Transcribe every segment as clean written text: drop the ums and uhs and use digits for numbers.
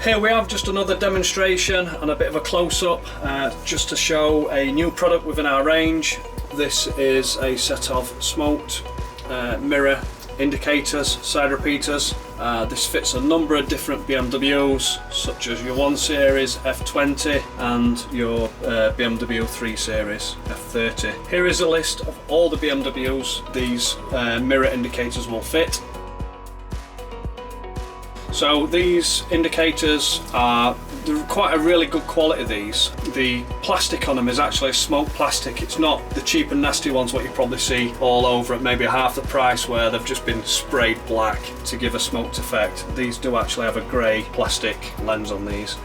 Here we have just another demonstration and a bit of a close-up just to show a new product within our range. This is a set of smoked mirror indicators, side repeaters. This fits a number of different BMWs, such as your 1 Series, F20 and your BMW 3 Series, F30. Here is a list of all the BMWs these mirror indicators will fit. So these indicators they're quite a really good quality. The plastic on them is actually smoked plastic. It's not the cheap and nasty ones what you probably see all over at maybe half the price, where they've just been sprayed black to give a smoked effect. These do actually have a grey plastic lens on these.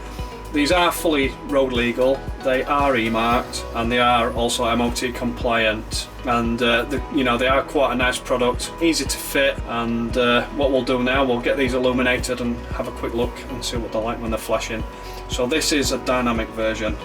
These are fully road legal, they are E-marked, and they are also MOT compliant, and they are quite a nice product, easy to fit. And what we'll do now, we'll get these illuminated and have a quick look and see what they're like when they're flashing. So this is a dynamic version.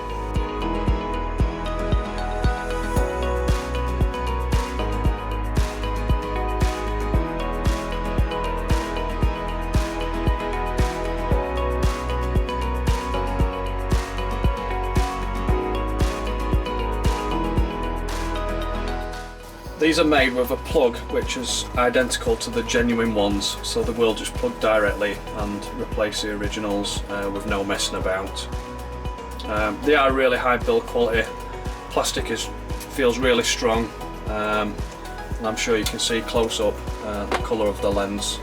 These are made with a plug which is identical to the genuine ones, so they will just plug directly and replace the originals with no messing about. They are really high build quality. Plastic feels really strong, and I'm sure you can see close up the colour of the lens.